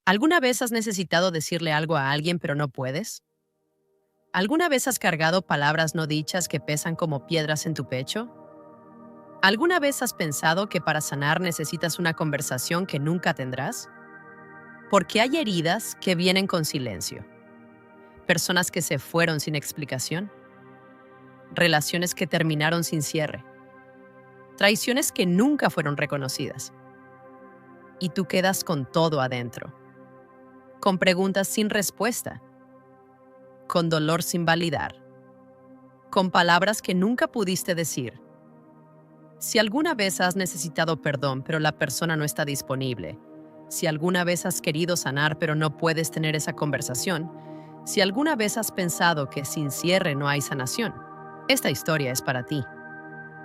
¿Alguna vez has necesitado decirle algo a alguien pero no puedes? ¿Alguna vez has cargado palabras no dichas que pesan como piedras en tu pecho? ¿Alguna vez has pensado que para sanar necesitas una conversación que nunca tendrás? Porque hay heridas que vienen con silencio, personas que se fueron sin explicación, relaciones que terminaron sin cierre, traiciones que nunca fueron reconocidas. Y tú quedas con todo adentro, con preguntas sin respuesta, con dolor sin validar, con palabras que nunca pudiste decir. Si alguna vez has necesitado perdón, pero la persona no está disponible, si alguna vez has querido sanar, pero no puedes tener esa conversación, si alguna vez has pensado que sin cierre no hay sanación, esta historia es para ti.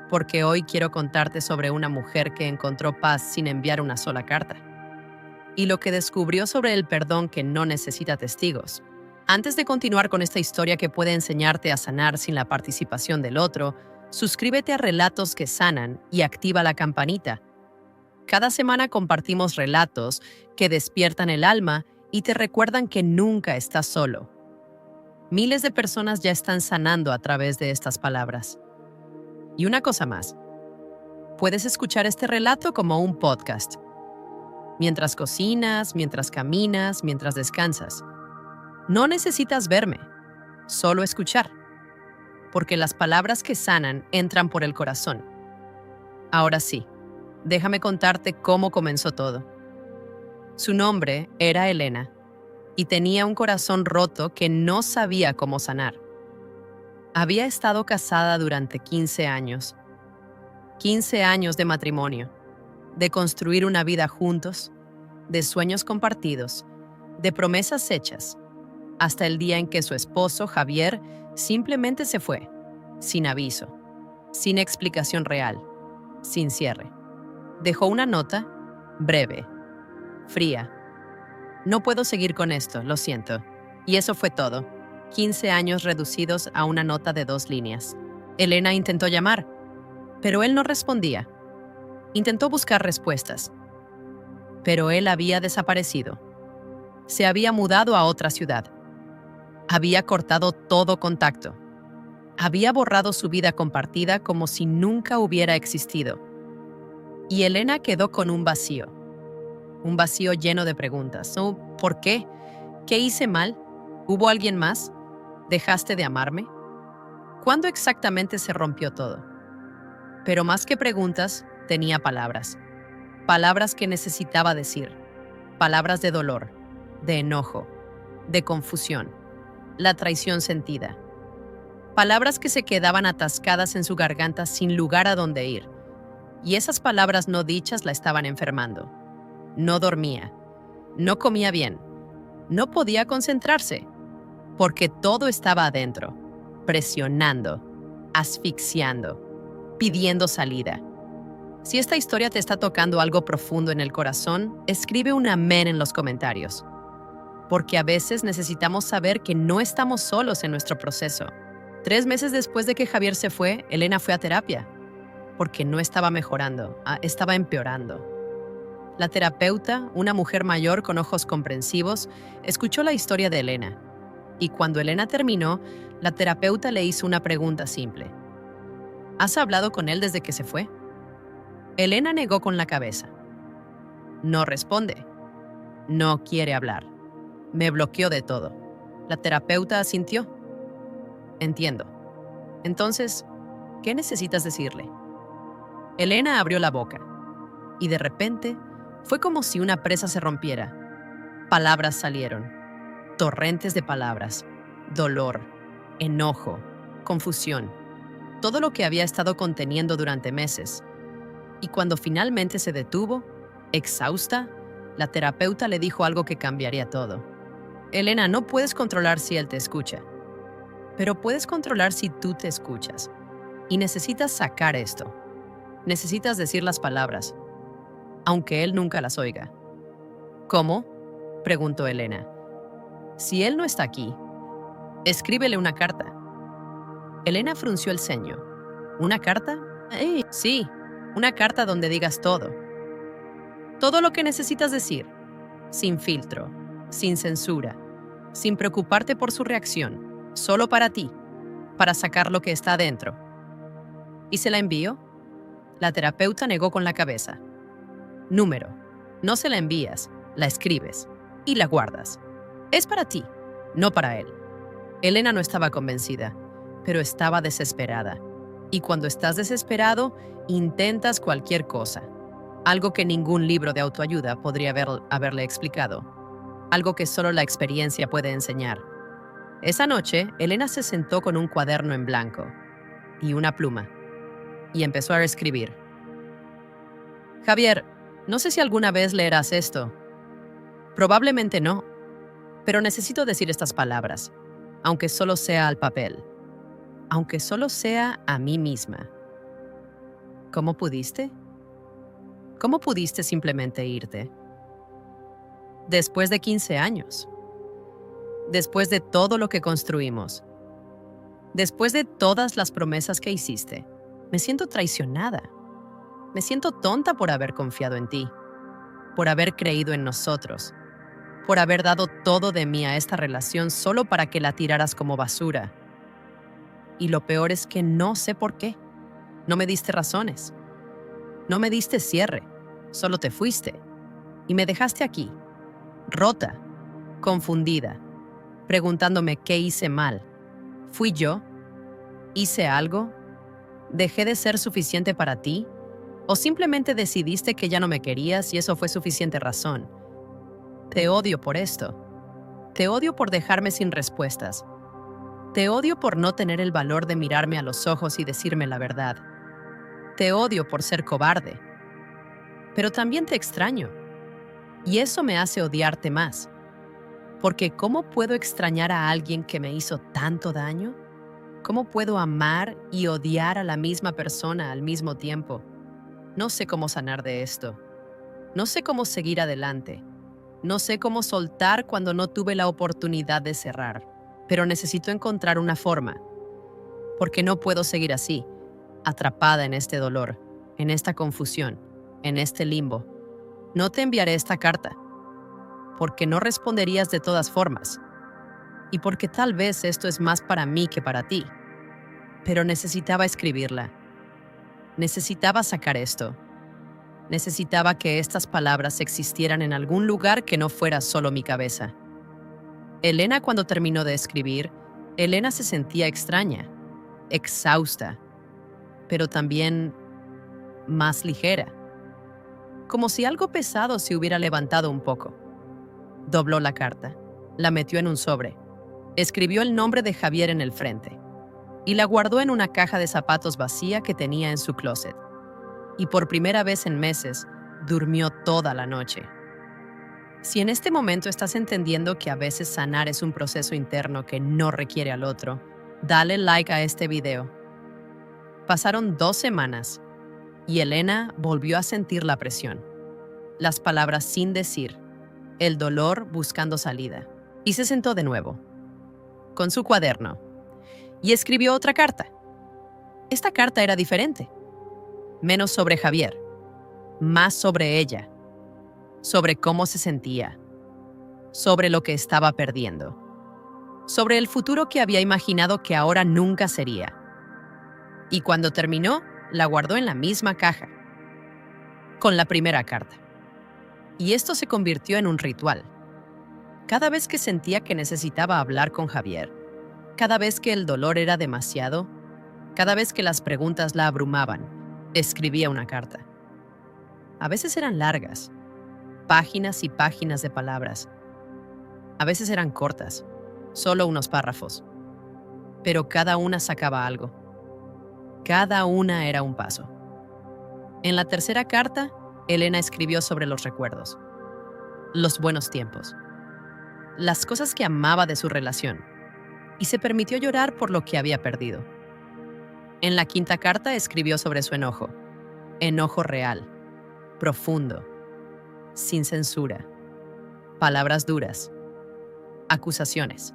Porque hoy quiero contarte sobre una mujer que encontró paz sin enviar una sola carta. Y lo que descubrió sobre el perdón que no necesita testigos. Antes de continuar con esta historia que puede enseñarte a sanar sin la participación del otro, suscríbete a Relatos que Sanan y activa la campanita. Cada semana compartimos relatos que despiertan el alma y te recuerdan que nunca estás solo. Miles de personas ya están sanando a través de estas palabras. Y una cosa más, puedes escuchar este relato como un podcast. Mientras cocinas, mientras caminas, mientras descansas. No necesitas verme, solo escuchar, porque las palabras que sanan entran por el corazón. Ahora sí, déjame contarte cómo comenzó todo. Su nombre era Elena y tenía un corazón roto que no sabía cómo sanar. Había estado casada durante 15 años. 15 años de matrimonio, de construir una vida juntos, de sueños compartidos, de promesas hechas, hasta el día en que su esposo, Javier, simplemente se fue, sin aviso, sin explicación real, sin cierre. Dejó una nota, breve, fría. No puedo seguir con esto, lo siento. Y eso fue todo. 15 años reducidos a una nota de 2 líneas. Elena intentó llamar, pero él no respondía. Intentó buscar respuestas, pero él había desaparecido. Se había mudado a otra ciudad. Había cortado todo contacto. Había borrado su vida compartida como si nunca hubiera existido. Y Elena quedó con un vacío lleno de preguntas. ¿No? ¿Por qué? ¿Qué hice mal? ¿Hubo alguien más? ¿Dejaste de amarme? ¿Cuándo exactamente se rompió todo? Pero más que preguntas, tenía palabras. Palabras que necesitaba decir. Palabras de dolor, de enojo, de confusión, la traición sentida. Palabras que se quedaban atascadas en su garganta sin lugar a dónde ir. Y esas palabras no dichas la estaban enfermando. No dormía, no comía bien, no podía concentrarse, porque todo estaba adentro, presionando, asfixiando, pidiendo salida. Si esta historia te está tocando algo profundo en el corazón, escribe un amén en los comentarios. Porque a veces necesitamos saber que no estamos solos en nuestro proceso. 3 meses después de que Javier se fue, Elena fue a terapia, porque no estaba mejorando, estaba empeorando. La terapeuta, una mujer mayor con ojos comprensivos, escuchó la historia de Elena. Y cuando Elena terminó, la terapeuta le hizo una pregunta simple. ¿Has hablado con él desde que se fue? Elena negó con la cabeza. No responde. No quiere hablar. Me bloqueó de todo. La terapeuta asintió. Entiendo. Entonces, ¿qué necesitas decirle? Elena abrió la boca. Y de repente, fue como si una presa se rompiera. Palabras salieron. Torrentes de palabras. Dolor, enojo, confusión. Todo lo que había estado conteniendo durante meses. Y cuando finalmente se detuvo, exhausta, la terapeuta le dijo algo que cambiaría todo. Elena, no puedes controlar si él te escucha, pero puedes controlar si tú te escuchas. Y necesitas sacar esto. Necesitas decir las palabras, aunque él nunca las oiga. ¿Cómo?, preguntó Elena. Si él no está aquí, escríbele una carta. Elena frunció el ceño. ¿Una carta? Sí, una carta donde digas todo. Todo lo que necesitas decir. sin filtro, sin censura, sin preocuparte por su reacción, solo para ti, para sacar lo que está adentro. ¿Y se la envío? La terapeuta negó con la cabeza. Número. No se la envías, la escribes y la guardas. Es para ti, no para él. Elena no estaba convencida, pero estaba desesperada. Y cuando estás desesperado, intentas cualquier cosa. Algo que ningún libro de autoayuda podría haberle explicado. Algo que solo la experiencia puede enseñar. Esa noche, Elena se sentó con un cuaderno en blanco y una pluma y empezó a escribir. Javier, no sé si alguna vez leerás esto. Probablemente no, pero necesito decir estas palabras, aunque solo sea al papel, aunque solo sea a mí misma. ¿Cómo pudiste? ¿Cómo pudiste simplemente irte? Después de 15 años. Después de todo lo que construimos. Después de todas las promesas que hiciste. Me siento traicionada. Me siento tonta por haber confiado en ti. Por haber creído en nosotros. Por haber dado todo de mí a esta relación solo para que la tiraras como basura. Y lo peor es que no sé por qué. No me diste razones. No me diste cierre. Solo te fuiste. Y me dejaste aquí, rota, confundida, preguntándome qué hice mal. ¿Fui yo? ¿Hice algo? ¿Dejé de ser suficiente para ti? ¿O simplemente decidiste que ya no me querías y eso fue suficiente razón? Te odio por esto. Te odio por dejarme sin respuestas. Te odio por no tener el valor de mirarme a los ojos y decirme la verdad. Te odio por ser cobarde. Pero también te extraño. Y eso me hace odiarte más. Porque ¿cómo puedo extrañar a alguien que me hizo tanto daño? ¿Cómo puedo amar y odiar a la misma persona al mismo tiempo? No sé cómo sanar de esto. No sé cómo seguir adelante. No sé cómo soltar cuando no tuve la oportunidad de cerrar. Pero necesito encontrar una forma. Porque no puedo seguir así, atrapada en este dolor, en esta confusión, en este limbo. No te enviaré esta carta, porque no responderías de todas formas, y porque tal vez esto es más para mí que para ti. Pero necesitaba escribirla. Necesitaba sacar esto. Necesitaba que estas palabras existieran en algún lugar que no fuera solo mi cabeza. Elena, cuando terminó de escribir, Elena se sentía extraña, exhausta, pero también más ligera. Como si algo pesado se hubiera levantado un poco. Dobló la carta, la metió en un sobre, escribió el nombre de Javier en el frente y la guardó en una caja de zapatos vacía que tenía en su closet. Y por primera vez en meses, durmió toda la noche. Si en este momento estás entendiendo que a veces sanar es un proceso interno que no requiere al otro, dale like a este video. Pasaron 2 semanas y Elena volvió a sentir la presión, las palabras sin decir, el dolor buscando salida. Y se sentó de nuevo, con su cuaderno, y escribió otra carta. Esta carta era diferente, menos sobre Javier, más sobre ella, sobre cómo se sentía, sobre lo que estaba perdiendo, sobre el futuro que había imaginado que ahora nunca sería. Y cuando terminó, la guardó en la misma caja, con la primera carta. Y esto se convirtió en un ritual. Cada vez que sentía que necesitaba hablar con Javier, cada vez que el dolor era demasiado, cada vez que las preguntas la abrumaban, escribía una carta. A veces eran largas, páginas y páginas de palabras. A veces eran cortas, solo unos párrafos. Pero cada una sacaba algo. Cada una era un paso. En la tercera carta, Elena escribió sobre los recuerdos, los buenos tiempos, las cosas que amaba de su relación, y se permitió llorar por lo que había perdido. En la quinta carta escribió sobre su enojo real, profundo, sin censura, palabras duras, acusaciones.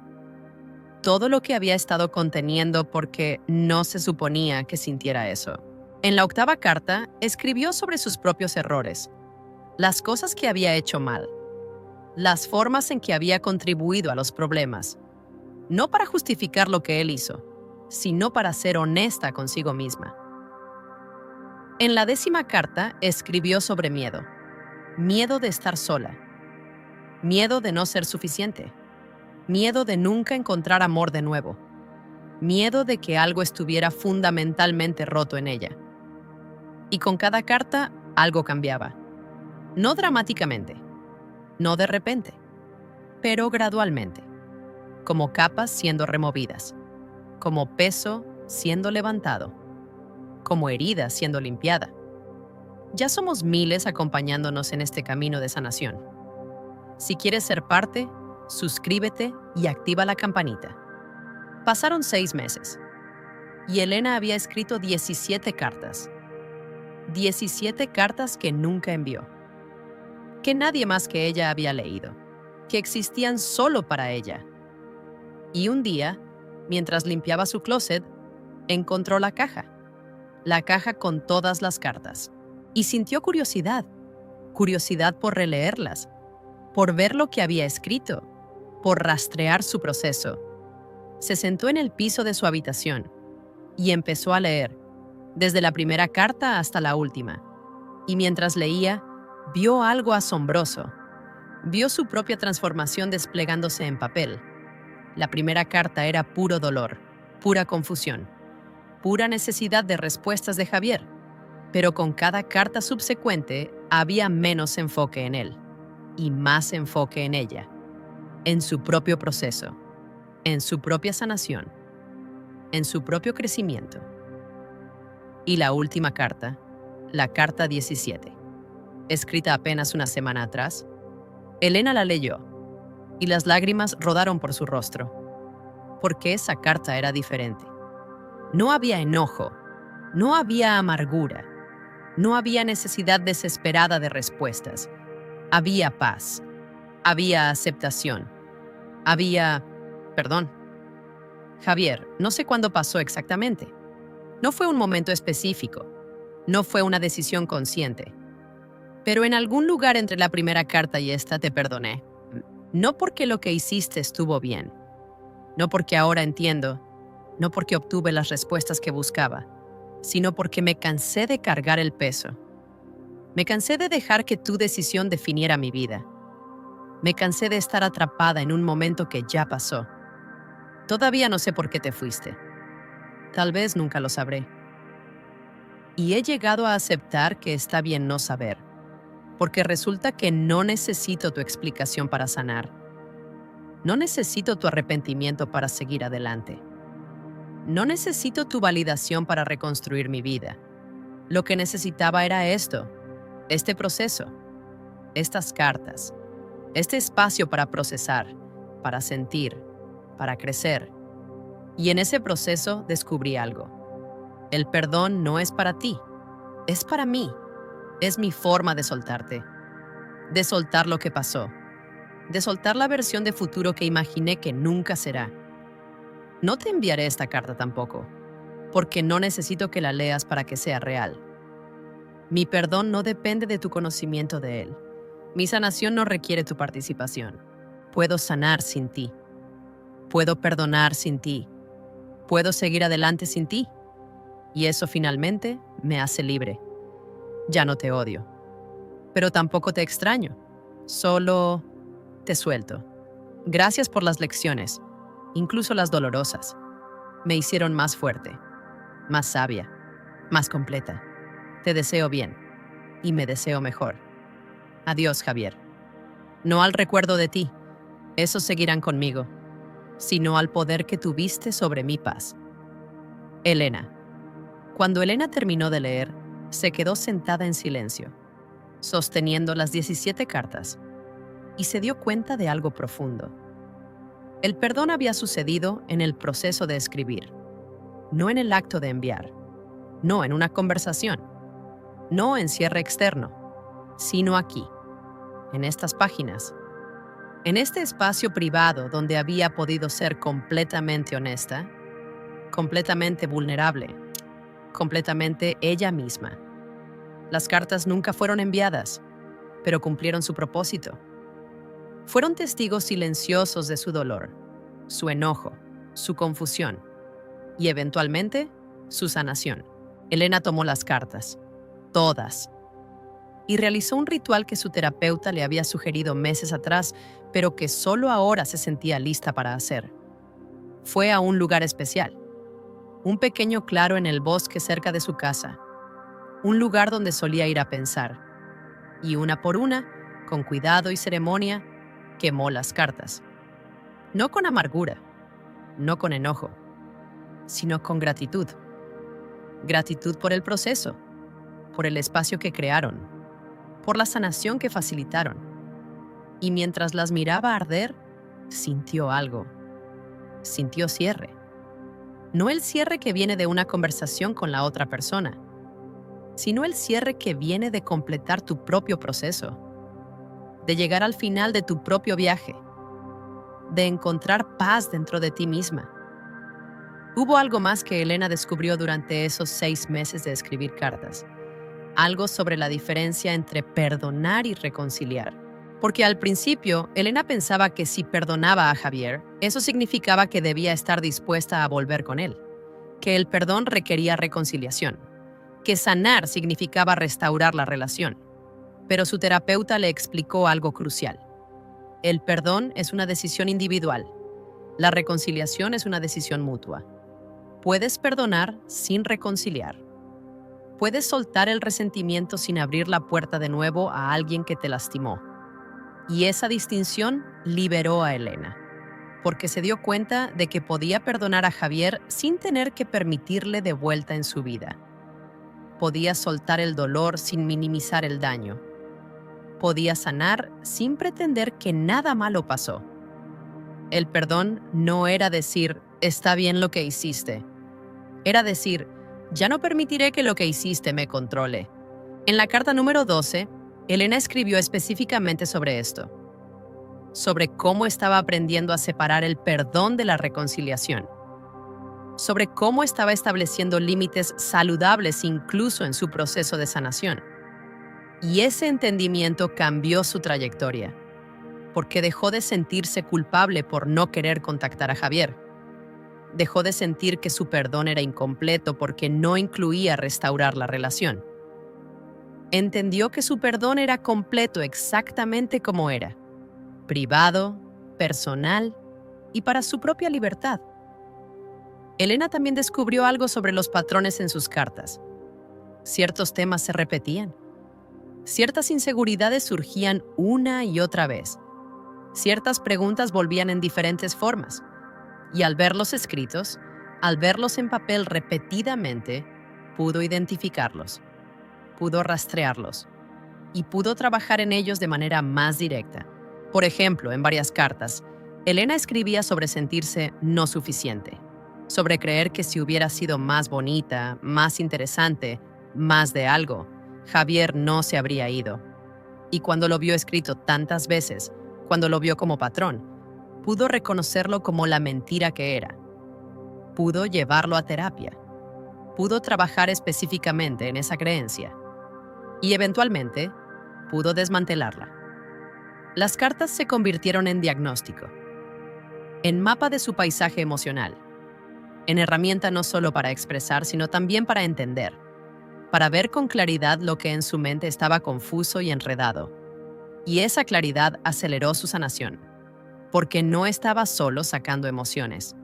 Todo lo que había estado conteniendo porque no se suponía que sintiera eso. En la octava carta, escribió sobre sus propios errores, las cosas que había hecho mal, las formas en que había contribuido a los problemas, no para justificar lo que él hizo, sino para ser honesta consigo misma. En la 10ª carta escribió sobre miedo. Miedo de estar sola. Miedo de no ser suficiente. Miedo de nunca encontrar amor de nuevo. Miedo de que algo estuviera fundamentalmente roto en ella. Y con cada carta, algo cambiaba. No dramáticamente, no de repente, pero gradualmente. Como capas siendo removidas, como peso siendo levantado, como herida siendo limpiada. Ya somos miles acompañándonos en este camino de sanación. Si quieres ser parte, suscríbete y activa la campanita. Pasaron 6 meses y Elena había escrito 17 cartas. 17 cartas que nunca envió, que nadie más que ella había leído, que existían solo para ella. Y un día, mientras limpiaba su closet, encontró la caja con todas las cartas, y sintió curiosidad por releerlas, por ver lo que había escrito, por rastrear su proceso. Se sentó en el piso de su habitación y empezó a leer, desde la primera carta hasta la última. Y mientras leía, vio algo asombroso. Vio su propia transformación desplegándose en papel. La primera carta era puro dolor, pura confusión, pura necesidad de respuestas de Javier. Pero con cada carta subsecuente había menos enfoque en él y más enfoque en ella, en su propio proceso, en su propia sanación, en su propio crecimiento. Y la última carta, la carta 17, escrita apenas una semana atrás, Elena la leyó y las lágrimas rodaron por su rostro, porque esa carta era diferente. No había enojo, no había amargura, no había necesidad desesperada de respuestas. Había paz, había aceptación, había perdón. Javier, no sé cuándo pasó exactamente. No fue un momento específico, no fue una decisión consciente. Pero en algún lugar entre la primera carta y esta te perdoné. No porque lo que hiciste estuvo bien, no porque ahora entiendo, no porque obtuve las respuestas que buscaba, sino porque me cansé de cargar el peso. Me cansé de dejar que tu decisión definiera mi vida. Me cansé de estar atrapada en un momento que ya pasó. Todavía no sé por qué te fuiste. Tal vez nunca lo sabré. Y he llegado a aceptar que está bien no saber, porque resulta que no necesito tu explicación para sanar. No necesito tu arrepentimiento para seguir adelante. No necesito tu validación para reconstruir mi vida. Lo que necesitaba era esto, este proceso, estas cartas, este espacio para procesar, para sentir, para crecer. Y en ese proceso descubrí algo. El perdón no es para ti, es para mí. Es mi forma de soltarte, de soltar lo que pasó, de soltar la versión de futuro que imaginé que nunca será. No te enviaré esta carta tampoco, porque no necesito que la leas para que sea real. Mi perdón no depende de tu conocimiento de él. Mi sanación no requiere tu participación. Puedo sanar sin ti. Puedo perdonar sin ti. Puedo seguir adelante sin ti. Y eso finalmente me hace libre. Ya no te odio. Pero tampoco te extraño. Solo te suelto. Gracias por las lecciones, incluso las dolorosas. Me hicieron más fuerte, más sabia, más completa. Te deseo bien y me deseo mejor. Adiós, Javier. No al recuerdo de ti, esos seguirán conmigo, sino al poder que tuviste sobre mi paz. Elena. Cuando Elena terminó de leer, se quedó sentada en silencio, sosteniendo las 17 cartas, y se dio cuenta de algo profundo. El perdón había sucedido en el proceso de escribir, no en el acto de enviar, no en una conversación, no en cierre externo, sino aquí, en estas páginas, en este espacio privado donde había podido ser completamente honesta, completamente vulnerable, completamente ella misma. Las cartas nunca fueron enviadas, pero cumplieron su propósito. Fueron testigos silenciosos de su dolor, su enojo, su confusión y, eventualmente, su sanación. Elena tomó las cartas, todas, y realizó un ritual que su terapeuta le había sugerido meses atrás, pero que solo ahora se sentía lista para hacer. Fue a un lugar especial, un pequeño claro en el bosque cerca de su casa, un lugar donde solía ir a pensar, y una por una, con cuidado y ceremonia, quemó las cartas. No con amargura, no con enojo, sino con gratitud. Gratitud por el proceso, por el espacio que crearon, por la sanación que facilitaron. Y mientras las miraba arder, sintió algo. Sintió cierre. No el cierre que viene de una conversación con la otra persona, sino el cierre que viene de completar tu propio proceso, de llegar al final de tu propio viaje, de encontrar paz dentro de ti misma. Hubo algo más que Elena descubrió durante esos 6 meses de escribir cartas. Algo sobre la diferencia entre perdonar y reconciliar. Porque al principio, Elena pensaba que si perdonaba a Javier, eso significaba que debía estar dispuesta a volver con él, que el perdón requería reconciliación, que sanar significaba restaurar la relación. Pero su terapeuta le explicó algo crucial. El perdón es una decisión individual. La reconciliación es una decisión mutua. Puedes perdonar sin reconciliar. Puedes soltar el resentimiento sin abrir la puerta de nuevo a alguien que te lastimó. Y esa distinción liberó a Elena, porque se dio cuenta de que podía perdonar a Javier sin tener que permitirle de vuelta en su vida. Podía soltar el dolor sin minimizar el daño. Podía sanar sin pretender que nada malo pasó. El perdón no era decir, está bien lo que hiciste. Era decir, ya no permitiré que lo que hiciste me controle. En la carta número 12, Elena escribió específicamente sobre esto, sobre cómo estaba aprendiendo a separar el perdón de la reconciliación, sobre cómo estaba estableciendo límites saludables incluso en su proceso de sanación. Y ese entendimiento cambió su trayectoria, porque dejó de sentirse culpable por no querer contactar a Javier. Dejó de sentir que su perdón era incompleto porque no incluía restaurar la relación. Entendió que su perdón era completo exactamente como era, privado, personal y para su propia libertad. Elena también descubrió algo sobre los patrones en sus cartas. Ciertos temas se repetían. Ciertas inseguridades surgían una y otra vez. Ciertas preguntas volvían en diferentes formas. Y al verlos escritos, al verlos en papel repetidamente, pudo identificarlos, pudo rastrearlos y pudo trabajar en ellos de manera más directa. Por ejemplo, en varias cartas, Elena escribía sobre sentirse no suficiente, sobre creer que si hubiera sido más bonita, más interesante, más de algo, Javier no se habría ido. Y cuando lo vio escrito tantas veces, cuando lo vio como patrón, pudo reconocerlo como la mentira que era. Pudo llevarlo a terapia. Pudo trabajar específicamente en esa creencia. Y eventualmente, pudo desmantelarla. Las cartas se convirtieron en diagnóstico, en mapa de su paisaje emocional, en herramienta no solo para expresar, sino también para entender, para ver con claridad lo que en su mente estaba confuso y enredado. Y esa claridad aceleró su sanación, porque no estaba solo sacando emociones.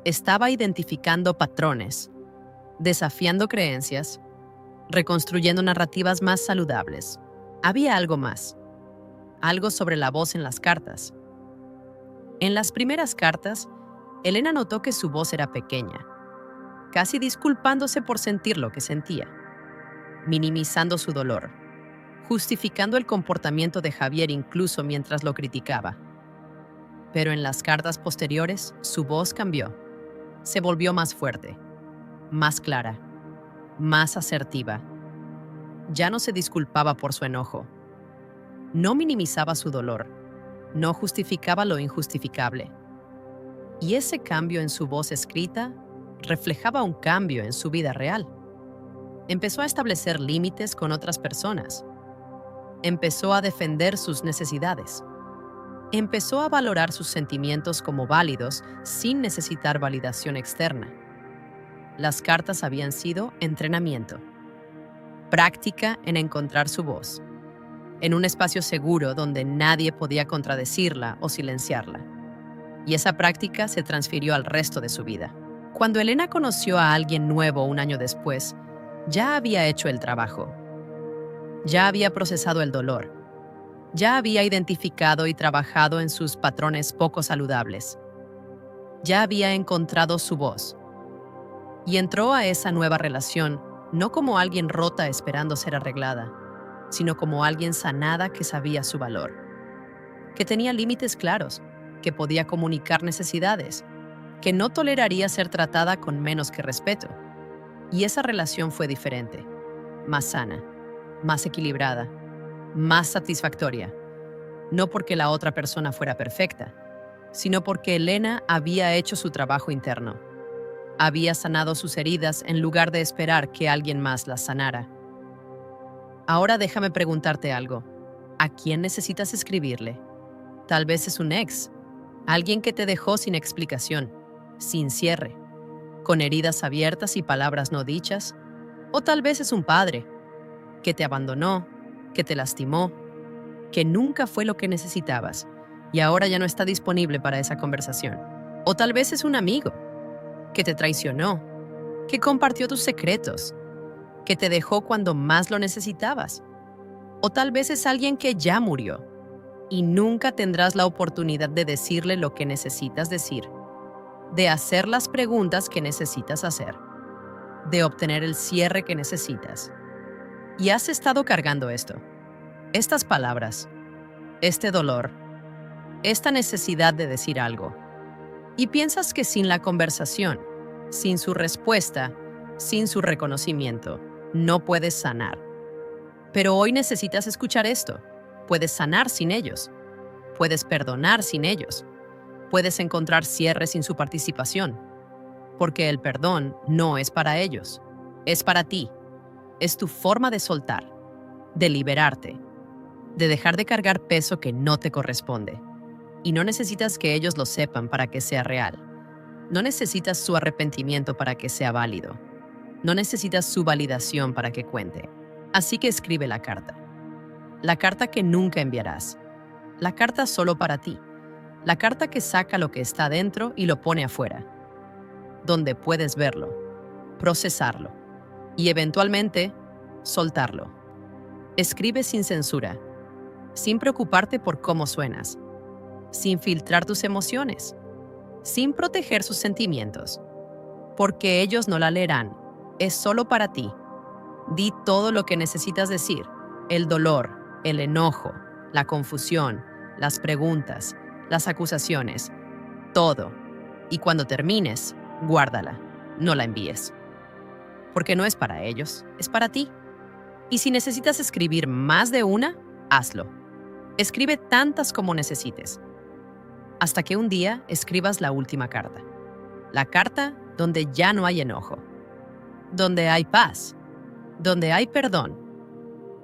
Estaba identificando patrones, desafiando creencias, reconstruyendo narrativas más saludables. Había algo más, algo sobre la voz en las cartas. En las primeras cartas, Elena notó que su voz era pequeña, casi disculpándose por sentir lo que sentía, minimizando su dolor, justificando el comportamiento de Javier incluso mientras lo criticaba. Pero en las cartas posteriores, su voz cambió. Se volvió más fuerte, más clara, más asertiva. Ya no se disculpaba por su enojo. No minimizaba su dolor. No justificaba lo injustificable. Y ese cambio en su voz escrita reflejaba un cambio en su vida real. Empezó a establecer límites con otras personas. Empezó a defender sus necesidades. empezó a valorar sus sentimientos como válidos sin necesitar validación externa. Las cartas habían sido entrenamiento, práctica en encontrar su voz, en un espacio seguro donde nadie podía contradecirla o silenciarla. Y esa práctica se transfirió al resto de su vida. Cuando Elena conoció a alguien nuevo un año después, ya había hecho el trabajo. Ya había procesado el dolor. Ya había identificado y trabajado en sus patrones poco saludables. Ya había encontrado su voz. Y entró a esa nueva relación no como alguien rota esperando ser arreglada, sino como alguien sanada que sabía su valor, que tenía límites claros, que podía comunicar necesidades, que no toleraría ser tratada con menos que respeto. Y esa relación fue diferente, más sana, más equilibrada, más satisfactoria. No porque la otra persona fuera perfecta, sino porque Elena había hecho su trabajo interno. Había sanado sus heridas en lugar de esperar que alguien más las sanara. Ahora déjame preguntarte algo. ¿A quién necesitas escribirle? Tal vez es un ex, alguien que te dejó sin explicación, sin cierre, con heridas abiertas y palabras no dichas. O tal vez es un padre, que te abandonó, que te lastimó, que nunca fue lo que necesitabas y ahora ya no está disponible para esa conversación. O tal vez es un amigo, que te traicionó, que compartió tus secretos, que te dejó cuando más lo necesitabas. O tal vez es alguien que ya murió y nunca tendrás la oportunidad de decirle lo que necesitas decir, de hacer las preguntas que necesitas hacer, de obtener el cierre que necesitas. Y has estado cargando esto, estas palabras, este dolor, esta necesidad de decir algo. Y piensas que sin la conversación, sin su respuesta, sin su reconocimiento, no puedes sanar. Pero hoy necesitas escuchar esto. Puedes sanar sin ellos. Puedes perdonar sin ellos. Puedes encontrar cierre sin su participación. Porque el perdón no es para ellos. Es para ti. Es tu forma de soltar, de liberarte, de dejar de cargar peso que no te corresponde. Y no necesitas que ellos lo sepan para que sea real. No necesitas su arrepentimiento para que sea válido. No necesitas su validación para que cuente. Así que escribe la carta. La carta que nunca enviarás. La carta solo para ti. La carta que saca lo que está dentro y lo pone afuera. Donde puedes verlo, procesarlo y eventualmente soltarlo. Escribe sin censura, sin preocuparte por cómo suenas, sin filtrar tus emociones, sin proteger sus sentimientos, porque ellos no la leerán, es solo para ti. Di todo lo que necesitas decir, el dolor, el enojo, la confusión, las preguntas, las acusaciones, todo. Y cuando termines, guárdala, no la envíes. Porque no es para ellos, es para ti. Y si necesitas escribir más de una, hazlo. Escribe tantas como necesites, hasta que un día escribas la última carta. La carta donde ya no hay enojo, donde hay paz, donde hay perdón,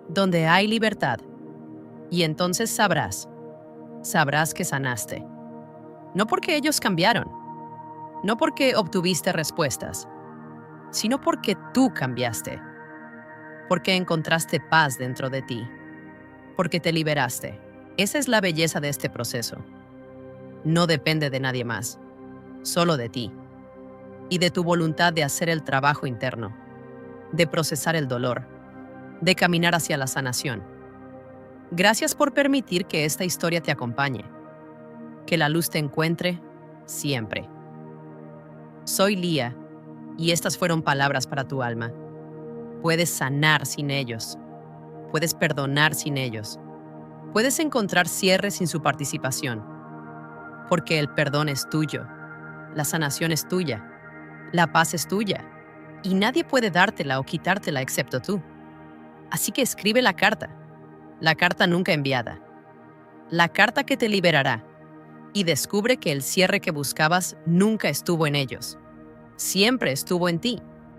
donde hay libertad. Y entonces sabrás que sanaste. No porque ellos cambiaron, no porque obtuviste respuestas, sino porque tú cambiaste, porque encontraste paz dentro de ti, porque te liberaste. Esa es la belleza de este proceso. No depende de nadie más, solo de ti y de tu voluntad de hacer el trabajo interno, de procesar el dolor, de caminar hacia la sanación. Gracias por permitir que esta historia te acompañe, que la luz te encuentre siempre. Soy Lía y estas fueron palabras para tu alma. Puedes sanar sin ellos, puedes perdonar sin ellos, puedes encontrar cierre sin su participación. Porque el perdón es tuyo, la sanación es tuya, la paz es tuya, y nadie puede dártela o quitártela excepto tú. Así que escribe la carta nunca enviada, la carta que te liberará, y descubre que el cierre que buscabas nunca estuvo en ellos, siempre estuvo en ti.